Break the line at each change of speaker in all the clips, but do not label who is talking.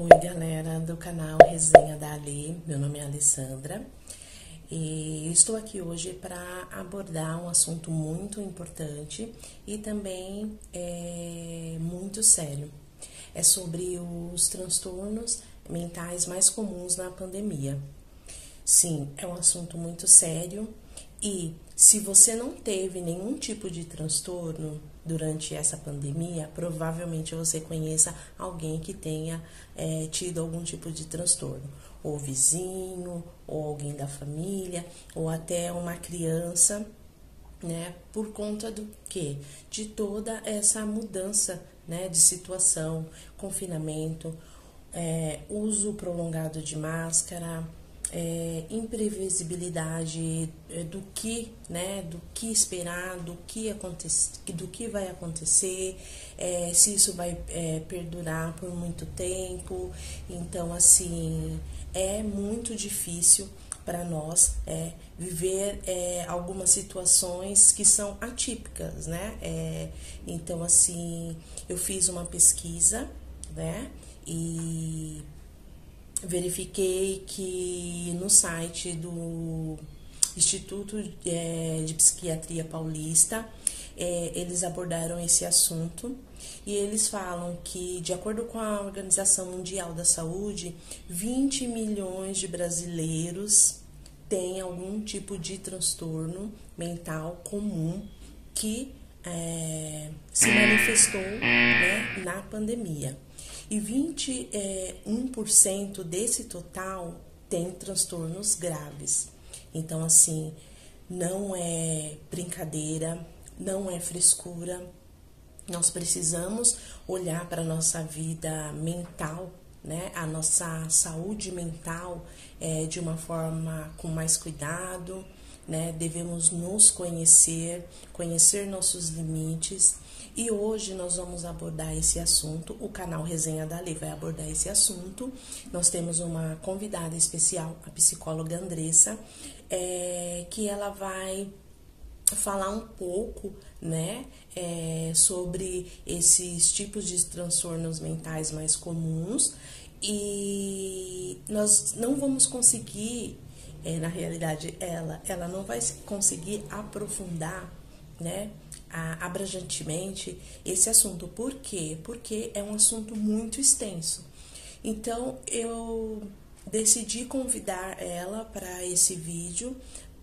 Oi, galera do canal Resenha da Ali, meu nome é Alessandra e estou aqui hoje para abordar um assunto muito importante e também muito sério. É sobre os transtornos mentais mais comuns na pandemia. Sim, é um assunto muito sério e se você não teve nenhum tipo de transtorno durante essa pandemia, provavelmente você conheça alguém que tenha tido algum tipo de transtorno, ou vizinho, ou alguém da família, ou até uma criança, né? Por conta do quê? De toda essa mudança, né, de situação, confinamento, uso prolongado de máscara, imprevisibilidade do que, né, do que esperar, do que vai acontecer, se isso vai perdurar por muito tempo. Então, assim, é muito difícil para nós viver algumas situações que são atípicas, né? Então, assim, eu fiz uma pesquisa, né? E verifiquei que no site do Instituto de Psiquiatria Paulista, eles abordaram esse assunto e eles falam que, de acordo com a Organização Mundial da Saúde, 20 milhões de brasileiros têm algum tipo de transtorno mental comum que se manifestou, né, na pandemia. E 21% desse total tem transtornos graves. Então, assim, não é brincadeira, não é frescura. Nós precisamos olhar para a nossa vida mental, né? A nossa saúde mental de uma forma com mais cuidado, né? Devemos nos conhecer, conhecer nossos limites. E hoje nós vamos abordar esse assunto, o canal Resenha da Lei vai abordar esse assunto. Nós temos uma convidada especial, a psicóloga Andressa, que ela vai falar um pouco, né, sobre esses tipos de transtornos mentais mais comuns. E nós não vamos conseguir, na realidade, ela não vai conseguir aprofundar, né, abrangentemente esse assunto. Por quê? Porque é um assunto muito extenso. Então, eu decidi convidar ela para esse vídeo,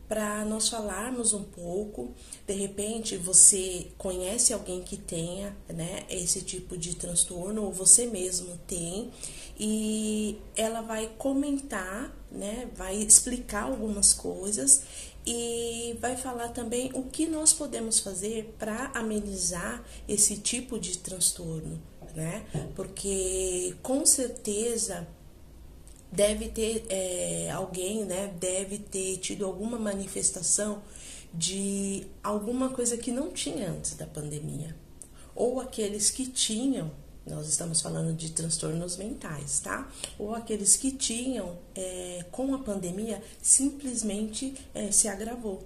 para nós falarmos um pouco. De repente, você conhece alguém que tenha, né, esse tipo de transtorno, ou você mesmo tem, e ela vai comentar, né, vai explicar algumas coisas e vai falar também o que nós podemos fazer para amenizar esse tipo de transtorno, né? Porque com certeza deve ter alguém, né? Deve ter tido alguma manifestação de alguma coisa que não tinha antes da pandemia. Ou aqueles que tinham, nós estamos falando de transtornos mentais, tá? Ou aqueles que tinham, com a pandemia, simplesmente se agravou.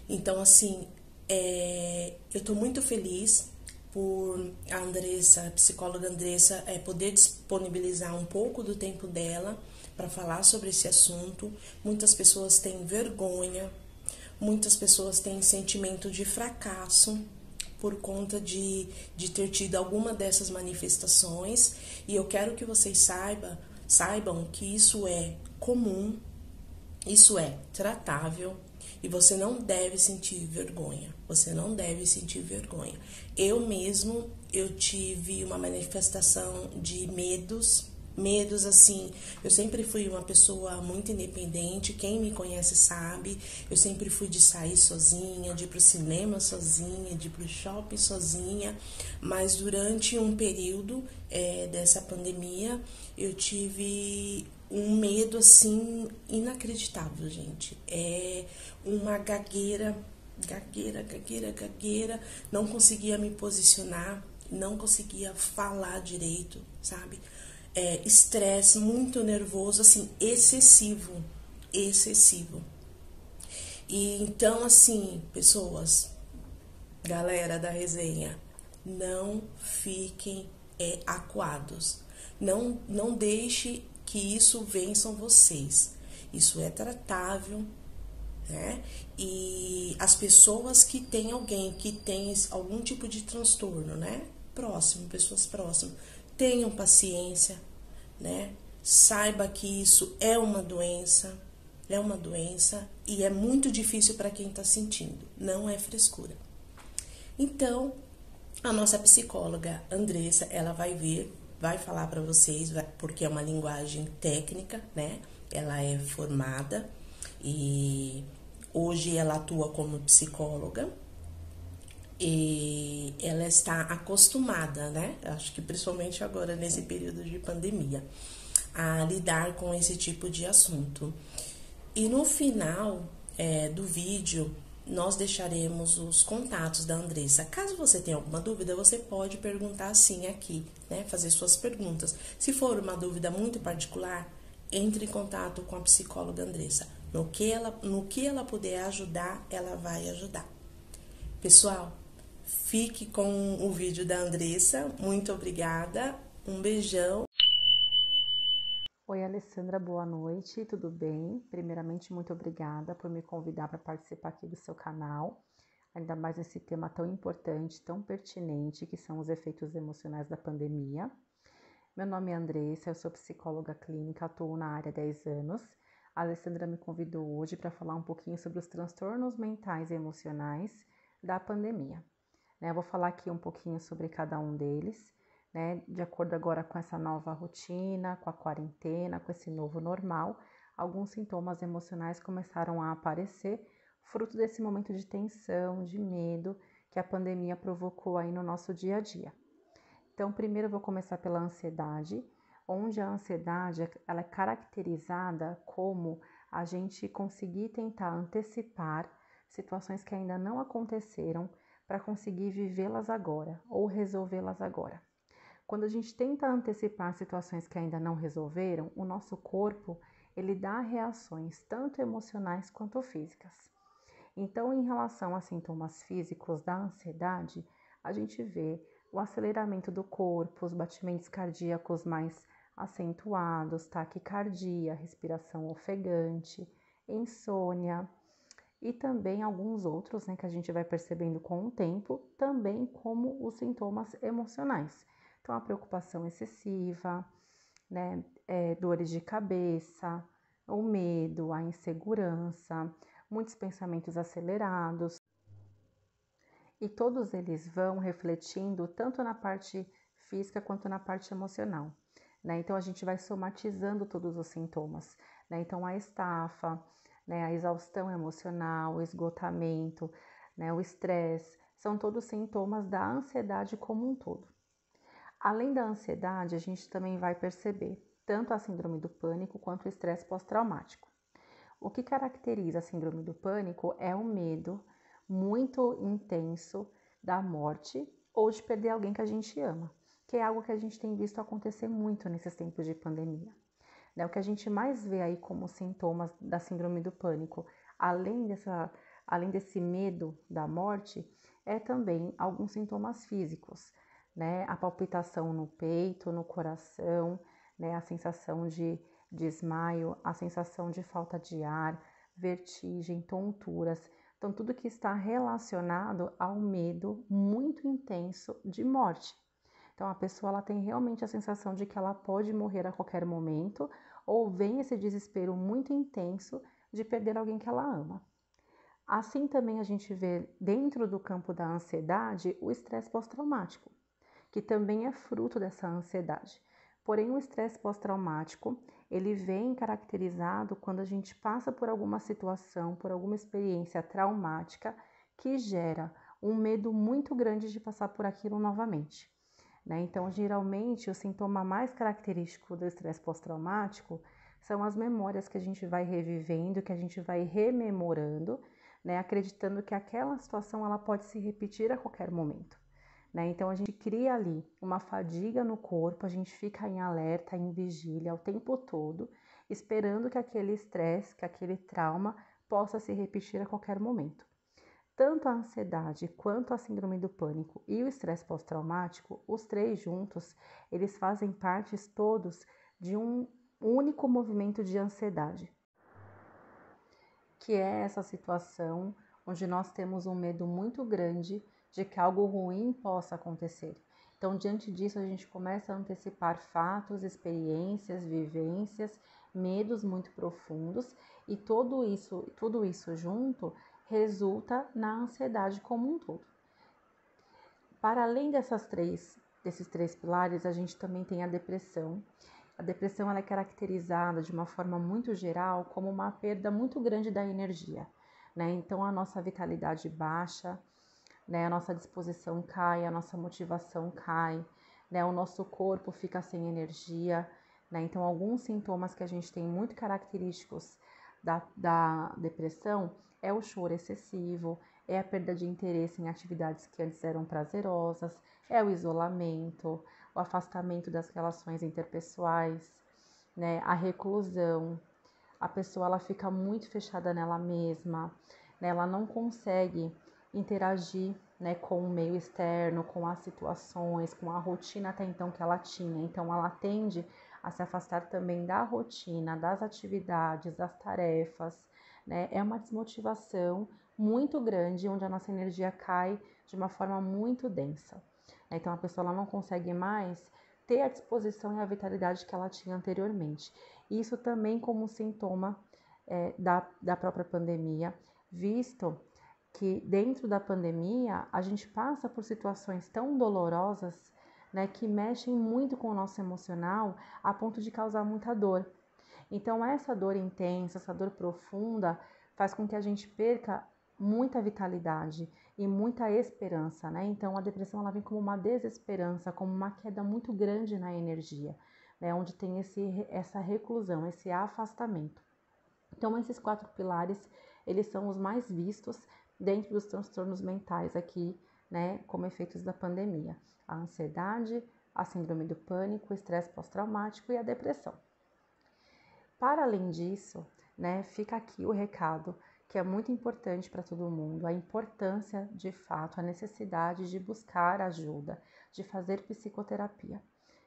Então, assim, eu estou muito feliz por a Andressa, a psicóloga Andressa, poder disponibilizar um pouco do tempo dela para falar sobre esse assunto. Muitas pessoas têm vergonha, muitas pessoas têm sentimento de fracasso por conta de ter tido alguma dessas manifestações, e eu quero que vocês saibam que isso é comum, isso é tratável, e você não deve sentir vergonha, você não deve sentir vergonha. Eu mesmo, eu tive uma manifestação de medos assim. Eu sempre fui uma pessoa muito independente, quem me conhece sabe. Eu sempre fui de sair sozinha, de ir pro cinema sozinha, de ir pro shopping sozinha. Mas durante um período dessa pandemia, eu tive um medo assim inacreditável, gente. Uma gagueira, não conseguia me posicionar, não conseguia falar direito, sabe? Estresse, muito nervoso, assim, excessivo. E então, assim, pessoas, galera da resenha, não fiquem acuados. Não deixe que isso vençam vocês. Isso é tratável, né? E as pessoas que têm alguém que tem algum tipo de transtorno, né? Pessoas próximas, tenham paciência, né? Saiba que isso é uma doença e é muito difícil para quem está sentindo, não é frescura. Então, a nossa psicóloga Andressa, ela vai falar para vocês, porque é uma linguagem técnica, né? Ela é formada e hoje ela atua como psicóloga e ela está acostumada, né? Acho que principalmente agora nesse período de pandemia, a lidar com esse tipo de assunto. E no final do vídeo, nós deixaremos os contatos da Andressa. Caso você tenha alguma dúvida, você pode perguntar sim aqui, né? Fazer suas perguntas. Se for uma dúvida muito particular, entre em contato com a psicóloga Andressa. No que ela puder ajudar, ela vai ajudar. Pessoal, fique com o vídeo da Andressa. Muito obrigada. Um beijão.
Oi, Alessandra, boa noite, tudo bem? Primeiramente, muito obrigada por me convidar para participar aqui do seu canal, ainda mais nesse tema tão importante, tão pertinente, que são os efeitos emocionais da pandemia. Meu nome é Andressa, eu sou psicóloga clínica, atuo na área há 10 anos. A Alessandra me convidou hoje para falar um pouquinho sobre os transtornos mentais e emocionais da pandemia. Eu vou falar aqui um pouquinho sobre cada um deles, né? De acordo agora com essa nova rotina, com a quarentena, com esse novo normal, alguns sintomas emocionais começaram a aparecer, fruto desse momento de tensão, de medo que a pandemia provocou aí no nosso dia a dia. Então, primeiro eu vou começar pela ansiedade, onde a ansiedade ela é caracterizada como a gente conseguir tentar antecipar situações que ainda não aconteceram para conseguir vivê-las agora ou resolvê-las agora. Quando a gente tenta antecipar situações que ainda não resolveram, o nosso corpo ele dá reações tanto emocionais quanto físicas. Então, em relação a sintomas físicos da ansiedade, a gente vê o aceleramento do corpo, os batimentos cardíacos mais acentuados, taquicardia, respiração ofegante, insônia e também alguns outros, né, que a gente vai percebendo com o tempo, também como os sintomas emocionais. Então, a preocupação excessiva, né, dores de cabeça, o medo, a insegurança, muitos pensamentos acelerados. E todos eles vão refletindo tanto na parte física quanto na parte emocional, né? Então, a gente vai somatizando todos os sintomas, né? Então, a estafa, né, a exaustão emocional, o esgotamento, né, o estresse, são todos sintomas da ansiedade como um todo. Além da ansiedade, a gente também vai perceber tanto a síndrome do pânico quanto o estresse pós-traumático. O que caracteriza a síndrome do pânico é o medo muito intenso da morte ou de perder alguém que a gente ama, que é algo que a gente tem visto acontecer muito nesses tempos de pandemia. O que a gente mais vê aí como sintomas da síndrome do pânico, além desse medo da morte, é também alguns sintomas físicos, né? A palpitação no peito, no coração, né? A sensação de desmaio, a sensação de falta de ar, vertigem, tonturas. Então, tudo que está relacionado ao medo muito intenso de morte. Então, a pessoa ela tem realmente a sensação de que ela pode morrer a qualquer momento, ou vem esse desespero muito intenso de perder alguém que ela ama. Assim também a gente vê dentro do campo da ansiedade o estresse pós-traumático, que também é fruto dessa ansiedade. Porém, o estresse pós-traumático, ele vem caracterizado quando a gente passa por alguma situação, por alguma experiência traumática que gera um medo muito grande de passar por aquilo novamente. Então, geralmente, o sintoma mais característico do estresse pós-traumático são as memórias que a gente vai revivendo, que a gente vai rememorando, acreditando que aquela situação ela pode se repetir a qualquer momento. Então, a gente cria ali uma fadiga no corpo, a gente fica em alerta, em vigília o tempo todo, esperando que aquele estresse, que aquele trauma possa se repetir a qualquer momento. Tanto a ansiedade quanto a síndrome do pânico e o estresse pós-traumático, os três juntos, eles fazem parte todos de um único movimento de ansiedade, que é essa situação onde nós temos um medo muito grande de que algo ruim possa acontecer. Então, diante disso, a gente começa a antecipar fatos, experiências, vivências, medos muito profundos, e tudo isso junto resulta na ansiedade como um todo. Para além desses três pilares, a gente também tem a depressão. A depressão ela é caracterizada de uma forma muito geral como uma perda muito grande da energia, né? Então a nossa vitalidade baixa, né? A nossa disposição cai, a nossa motivação cai, né? O nosso corpo fica sem energia, né? Então alguns sintomas que a gente tem muito característicos da depressão é o choro excessivo, é a perda de interesse em atividades que antes eram prazerosas, é o isolamento, o afastamento das relações interpessoais, né? A reclusão. A pessoa ela fica muito fechada nela mesma, né? Ela não consegue interagir, né, com o meio externo, com as situações, com a rotina até então que ela tinha. Então ela tende a se afastar também da rotina, das atividades, das tarefas, né? É uma desmotivação muito grande, onde a nossa energia cai de uma forma muito densa. Então a pessoa ela não consegue mais ter a disposição e a vitalidade que ela tinha anteriormente. Isso também como sintoma da própria pandemia, visto que dentro da pandemia a gente passa por situações tão dolorosas, né, que mexem muito com o nosso emocional a ponto de causar muita dor. Então essa dor intensa, essa dor profunda faz com que a gente perca muita vitalidade e muita esperança, né? Então a depressão ela vem como uma desesperança, como uma queda muito grande na energia, né? Onde tem essa reclusão, esse afastamento. Então esses 4 pilares, eles são os mais vistos dentro dos transtornos mentais aqui, né? Como efeitos da pandemia: a ansiedade, a síndrome do pânico, o estresse pós-traumático e a depressão. Para além disso, né, fica aqui o recado que é muito importante para todo mundo, a importância, de fato, a necessidade de buscar ajuda, de fazer psicoterapia.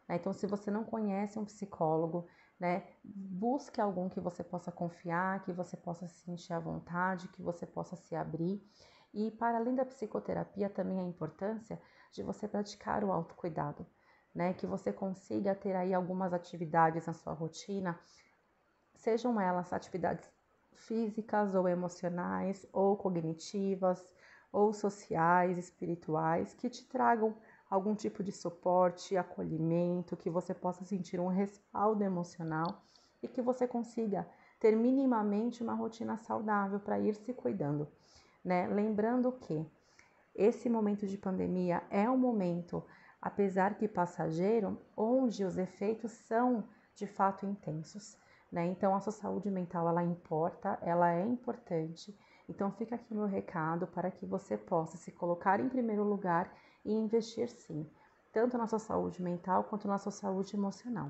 Então, se você não conhece um psicólogo, né, busque algum que você possa confiar, que você possa se sentir à vontade, que você possa se abrir. E, para além da psicoterapia, também a importância de você praticar o autocuidado, né, que você consiga ter aí algumas atividades na sua rotina, sejam elas atividades físicas ou emocionais, ou cognitivas, ou sociais, espirituais, que te tragam algum tipo de suporte, acolhimento, que você possa sentir um respaldo emocional e que você consiga ter minimamente uma rotina saudável para ir se cuidando, né? Lembrando que esse momento de pandemia é um momento, apesar que passageiro, onde os efeitos são de fato intensos, né? Então a sua saúde mental ela importa, ela é importante. Então fica aqui o meu recado para que você possa se colocar em primeiro lugar e investir sim, tanto na sua saúde mental quanto na sua saúde emocional.